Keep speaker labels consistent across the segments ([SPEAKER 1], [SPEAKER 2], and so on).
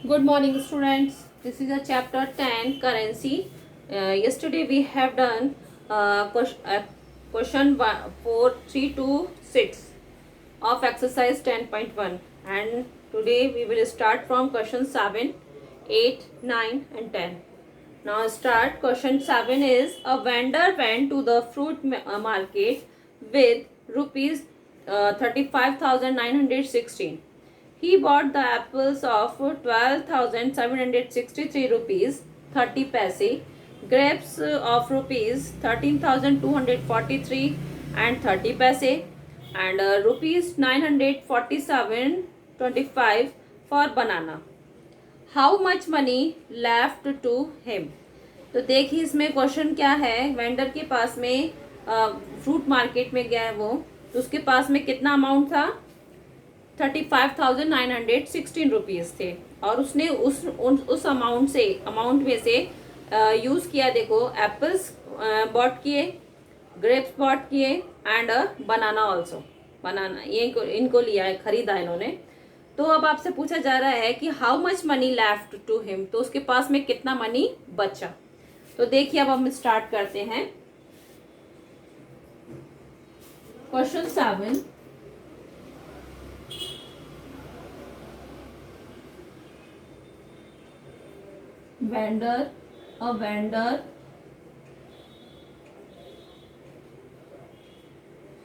[SPEAKER 1] Good morning, students. This is a chapter 10 currency. Yesterday we have done question 4, 3 to 6 of exercise 10.1, and today we will start from question 7, 8, 9 and 10. Now start. Question 7 is a vendor went to the fruit market with rupees 35,916. He bought the apples of 12,763 rupees 30 paise, grapes of rupees 13,243 and 30 paise, and rupees 947.25 for banana. How much money left to him. तो देखिए इसमें question क्या है। Vendor के पास में fruit market में गया है वो, तो उसके पास में कितना अमाउंट था, 35,916 रुपीज़ थे, और उसने उस अमाउंट में से यूज़ किया। देखो एप्पल्स बॉट किए, ग्रेप्स बॉट किए एंड बनाना ऑल्सो। बनाना ये इनको लिया है, खरीदा इन्होंने। तो अब आपसे पूछा जा रहा है कि how much money left to him, तो उसके पास में कितना मनी बचा। तो देखिए अब हम स्टार्ट करते हैं। क्वेश्चन 7, vendor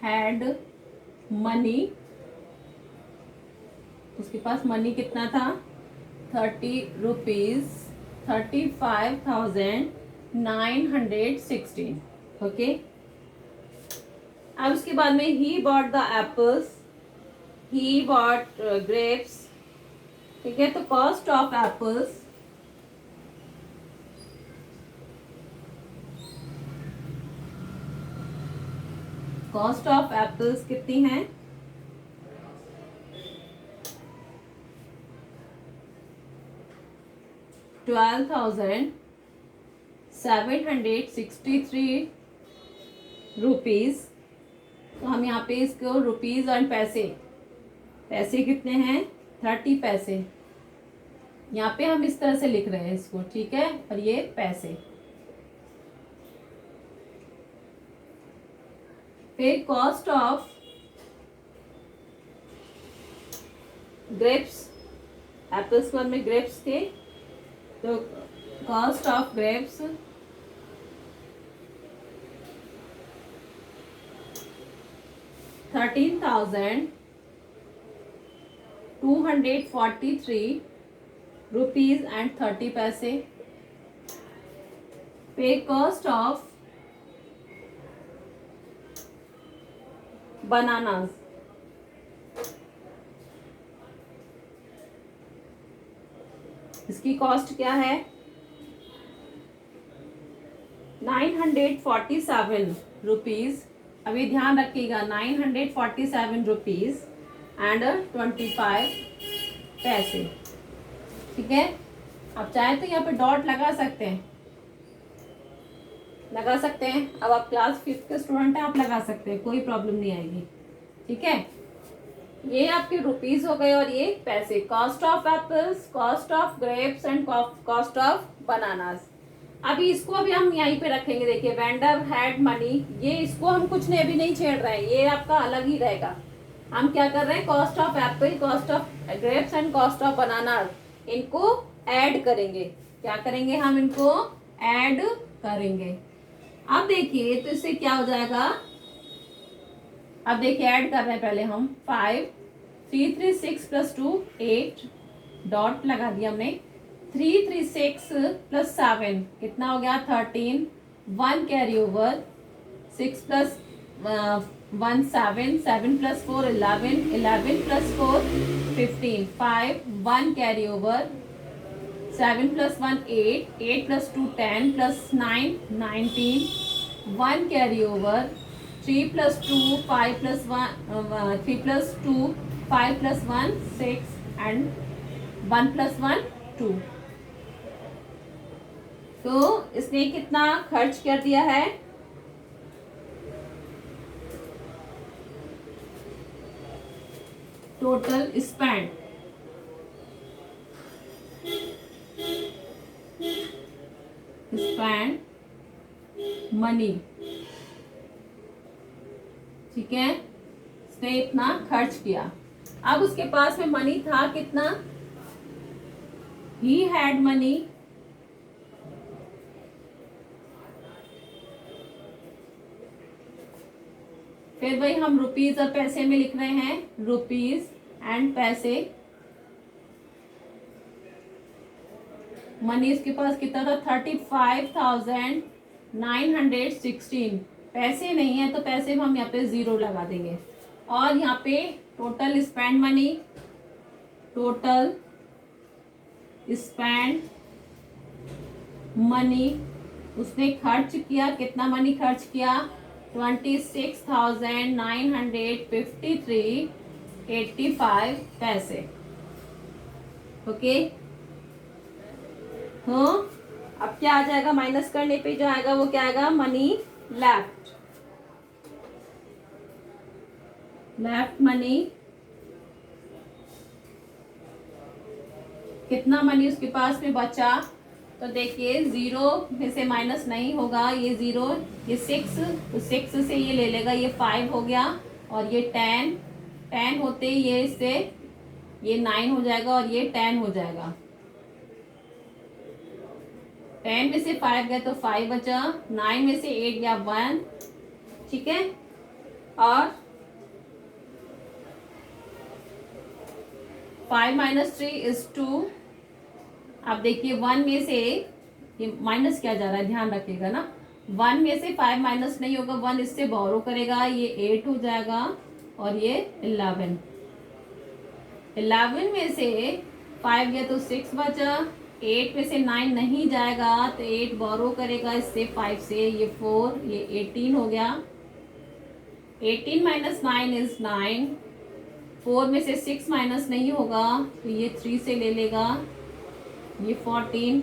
[SPEAKER 1] had money, उसके पास मनी कितना था, 30 रुपीज 35,916। ओके, अब उसके बाद में he bought the apples, he bought grapes. ठीक है, तो कॉस्ट ऑफ एप्पल्स कितनी है, 12,763 रुपीज। तो हम यहाँ पे इसको रुपीज और पैसे कितने हैं, 30 पैसे। यहाँ पे हम इस तरह से लिख रहे हैं इसको, ठीक है, और ये पैसे। फिर कॉस्ट ऑफ ग्रेप्स, एप्पल्स के बाद में ग्रेप्स थे, तो cost of grapes 13,243 rupees and 30 पैसे। पे कॉस्ट ऑफ बनानास, इसकी कॉस्ट क्या है, 947 रुपीज। अभी ध्यान रखिएगा, 947 रुपीज एंड 25 पैसे। ठीक है, आप चाहे तो यहाँ पे डॉट लगा सकते हैं, अब आप क्लास 5th के स्टूडेंट हैं, आप लगा सकते हैं, कोई प्रॉब्लम नहीं आएगी। ठीक है, ये आपके रुपीज हो गए और ये पैसे। Cost of apples, cost of grapes and cost of bananas. अभी इसको अभी हम यहीं पे रखेंगे। देखिए वेंडर हैड मनी, ये इसको हम कुछ नहीं अभी नहीं छेड़ रहे हैं, ये आपका अलग ही रहेगा। हम क्या कर रहे हैं, cost of Apple, cost of grapes and cost of bananas, इनको ऐड करेंगे। क्या करेंगे, हम इनको ऐड करेंगे। अब देखिए तो इससे क्या हो जाएगा, अब देखिए ऐड कर रहे हैं पहले हम 5, 3 3 6 + 2 8, डॉट लगा दिया हमने। 3 3 6 + 7 कितना हो गया, 13, 1 carry over, 6 + 1 7, 7 + 4 11, 11 + 4 15, 5, 1 carry over, 7 + 1 8, 8 + 2 10 + 9 19, 1 carry over, 3 + 2 5 + 1 3 + 2 5 + 1 6 and 1 + 1 2। तो इसने कितना खर्च कर दिया है, टोटल स्पेंड स्पेंड मनी, ठीक है, उसने इतना खर्च किया। अब उसके पास में मनी था कितना, ही हैड मनी फिर वही हम रुपीज और पैसे में लिख रहे हैं, रुपीज एंड पैसे। मनी उसके पास कितना था, 35,916। पैसे नहीं है तो पैसे में हम यहाँ पे जीरो लगा देंगे। और यहाँ पे total spend money, total spend money, उसने खर्च किया, कितना मनी खर्च किया, 26,953.85 पैसे। ओके, हाँ, अब क्या आ जाएगा, माइनस करने पे जो आएगा वो क्या आएगा, मनी लेफ्ट, लेफ्ट मनी। कितना मनी उसके पास में बचा, तो देखिए जीरो में से माइनस नहीं होगा, ये जीरो, ये 6, तो 6 से ये ले लेगा, ये 5 हो गया, और ये 10 होते ये इससे ये 9 हो जाएगा, और ये 10 हो जाएगा। 10 में से 5 गया तो 5 बचा, 9 में से 8 गया 1, ठीक है। और 5 - 3 is 2। अब देखिए 1 में से ये माइनस क्या जा रहा है, ध्यान रखिएगा ना, 1 में से 5 माइनस नहीं होगा, 1 इससे बोरो करेगा, ये 8 हो जाएगा, और ये 11। 11 में से 5 गया तो 6 बचा, 8 में से 9 नहीं जाएगा तो 8 बोरो करेगा इससे 5 से, ये 4, ये 18 हो गया। 18 - 9 is 9। 4 में से 6 माइनस नहीं होगा तो ये 3 से ले लेगा, ये 14।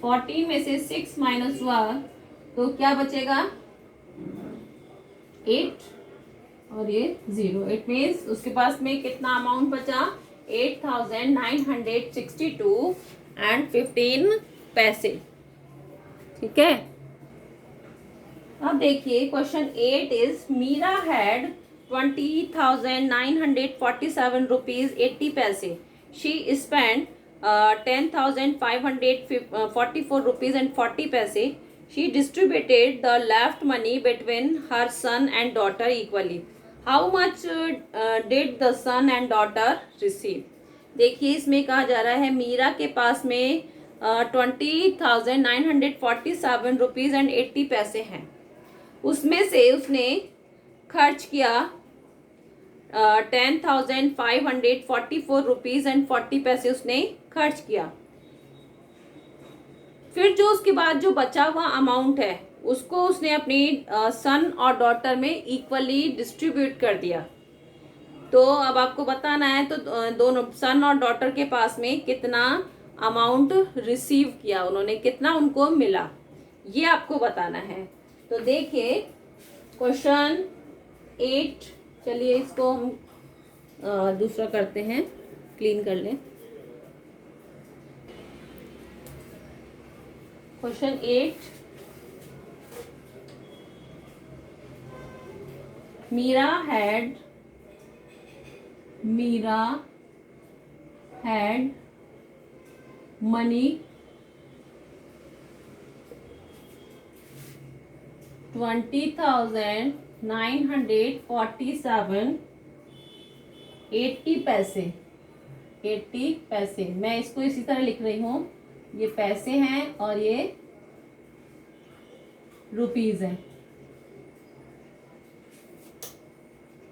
[SPEAKER 1] 14 में से 6 - 1 तो क्या बचेगा, 8, और ये 0। इट मीन्स उसके पास में कितना अमाउंट बचा, 8,962.15 पैसे, ठीक है। अब देखिए question 8 is, Meera had 20,947 rupees 80 पैसे। She spend 10,544 rupees and 40 paise. She distributed the left money between her son and daughter equally. How much did the son and daughter receive? देखिए इसमें कहा जा रहा है मीरा के पास में 20,947 रुपीज एंड 80 पैसे हैं, उसमें से उसने खर्च किया 10,544 रुपीज एंड 40 पैसे उसने खर्च किया। फिर जो उसके बाद जो बचा हुआ अमाउंट है उसको उसने अपनी सन और डॉटर में इक्वली डिस्ट्रीब्यूट कर दिया। तो अब आपको बताना है तो दोनों सन और डॉटर के पास में कितना अमाउंट रिसीव किया उन्होंने, कितना उनको मिला, ये आपको बताना है। तो देखिए क्वेश्चन 8, चलिए इसको हम दूसरा करते हैं, क्लीन कर लें। क्वेश्चन 8, मीरा हैड मनी 20,947 80 पैसे, 80 पैसे। मैं इसको इसी तरह लिख रही हूँ, ये पैसे हैं और ये रुपीज हैं।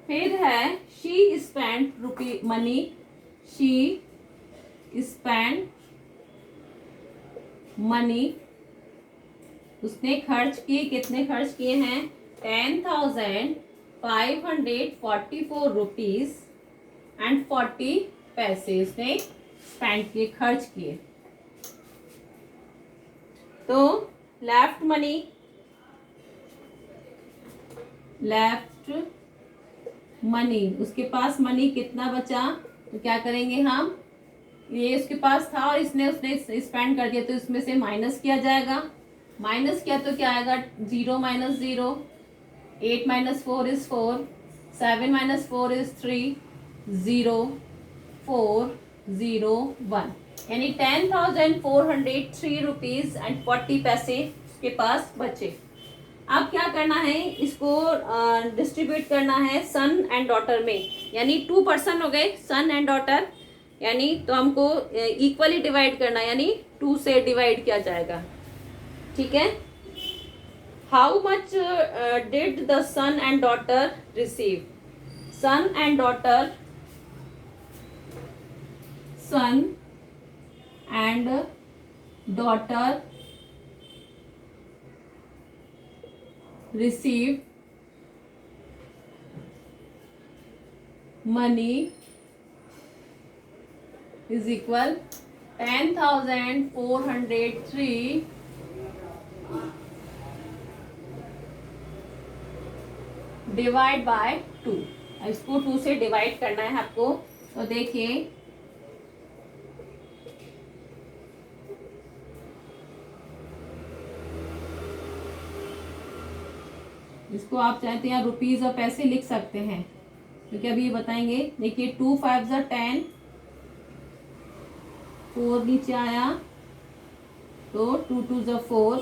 [SPEAKER 1] फिर है she spend money, she spend money, उसने खर्च किए, कितने खर्च किए हैं, 10,544 रुपीज एंड 40 पैसे उसने स्पेंड किए, खर्च किए। तो लेफ्ट मनी उसके पास मनी कितना बचा, तो क्या करेंगे हम, ये उसके पास था और उसने स्पेंड कर दिया तो इसमें से माइनस किया जाएगा, माइनस किया तो क्या आएगा, 0 minus 0, 8 minus 4 is 4, 7 minus 4 is 3, 0 4 0 1, यानी 10,403 रुपीज एंड 40 पैसे के पास बचे। अब क्या करना है, इसको डिस्ट्रीब्यूट करना है सन एंड डॉटर में, यानी 2 पर्सन हो गए सन एंड डॉटर, यानी तो हमको इक्वली डिवाइड करना, यानी 2 से डिवाइड किया जाएगा। ठीक है, how much did the son and daughter receive, son and daughter, son and daughter receive money is equal 10,403 divide by 2। इसको 2 से डिवाइड करना है आपको। तो देखिए इसको आप चाहते हैं रुपीज और पैसे लिख सकते हैं, क्योंकि अभी ये बताएंगे। देखिए 2 5 ज़ा 10, 4 नीचे आया तो 2 2 ज़ा 4,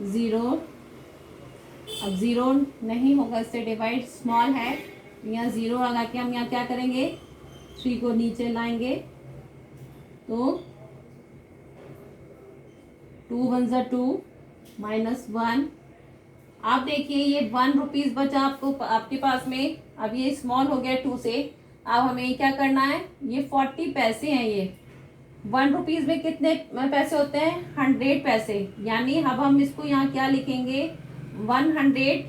[SPEAKER 1] 0, अब 0 नहीं होगा, इससे डिवाइड स्मॉल है, यहाँ 0 लगा के हम यहाँ क्या करेंगे, 3 को नीचे लाएंगे तो 2 1 ज़ा 2 माइनस 1। आप देखिए ये 1 रुपीज बचा आपको आपके पास में, अब ये स्मॉल हो गया 2 से। अब हमें क्या करना है, ये 40 पैसे हैं, ये 1 रुपीज में कितने पैसे होते हैं, 100 पैसे, यानी अब हम इसको यहाँ क्या लिखेंगे 100,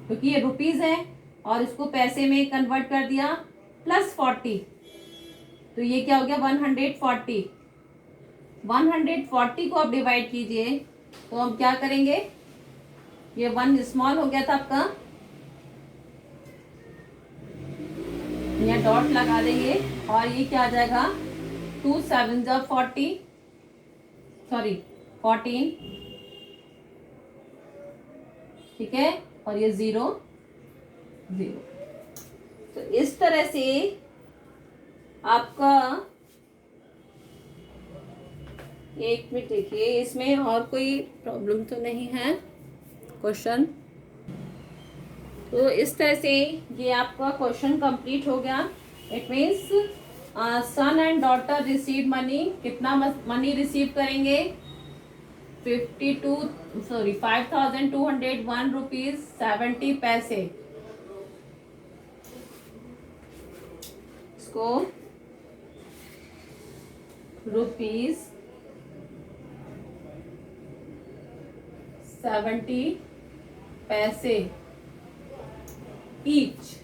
[SPEAKER 1] क्योंकि ये रुपीज है और इसको पैसे में कन्वर्ट कर दिया, प्लस 40, तो ये क्या हो गया 140। 140 को आप डिवाइड कीजिए तो हम क्या करेंगे, ये 1 स्मॉल हो गया था आपका, यहाँ डॉट लगा देंगे और ये क्या आ जाएगा 2 7 ज़ा 40, सॉरी 14, ठीक है, और ये 0 0। तो इस तरह से आपका, एक मिनट देखिए, इसमें और कोई प्रॉब्लम तो नहीं है क्वेश्चन। तो इस तरह से ये आपका क्वेश्चन कंप्लीट हो गया। It means son and daughter receive money, कितना मनी रिसीव करेंगे, 5,201 रुपीज 70 पैसे। इसको रुपीज 70 पैसे ईच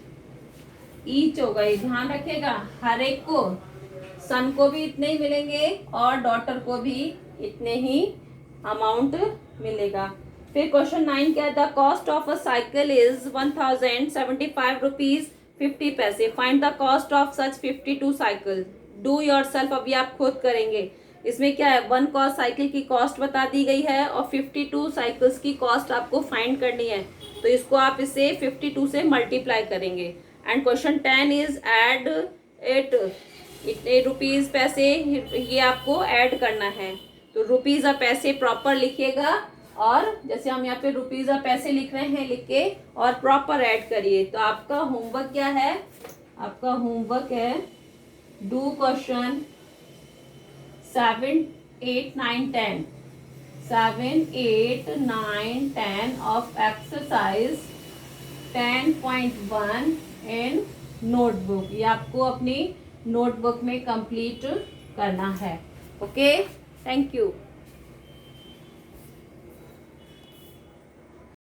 [SPEAKER 1] होगा, ये ध्यान रखेगा, हर एक को, सन को भी इतने ही मिलेंगे और डॉटर को भी इतने ही अमाउंट मिलेगा। फिर क्वेश्चन 9 क्या, the cost of a cycle is 1,075 rupees 50 पैसे, find the cost of such 52 cycle, do yourself, अभी आप खुद करेंगे। इसमें क्या है, 1 कॉस्ट साइकिल की कॉस्ट बता दी गई है और 52 साइकिल्स की कॉस्ट आपको फाइंड करनी है, तो इसको आप इसे 52 से मल्टीप्लाई करेंगे। And question 10 is add it, इतने रुपीज पैसे ये आपको ऐड करना है, तो रुपीज और पैसे प्रॉपर लिखिएगा, और जैसे हम यहाँ पे रुपीज और पैसे लिख रहे हैं, लिख के और प्रॉपर ऐड करिए। तो आपका होमवर्क क्या है, आपका होमवर्क है do question 7 8 9 10, 7 8 9 10 of exercise 10.1 in notebook, ये आपको अपनी नोटबुक में कंप्लीट करना है। Okay, thank you.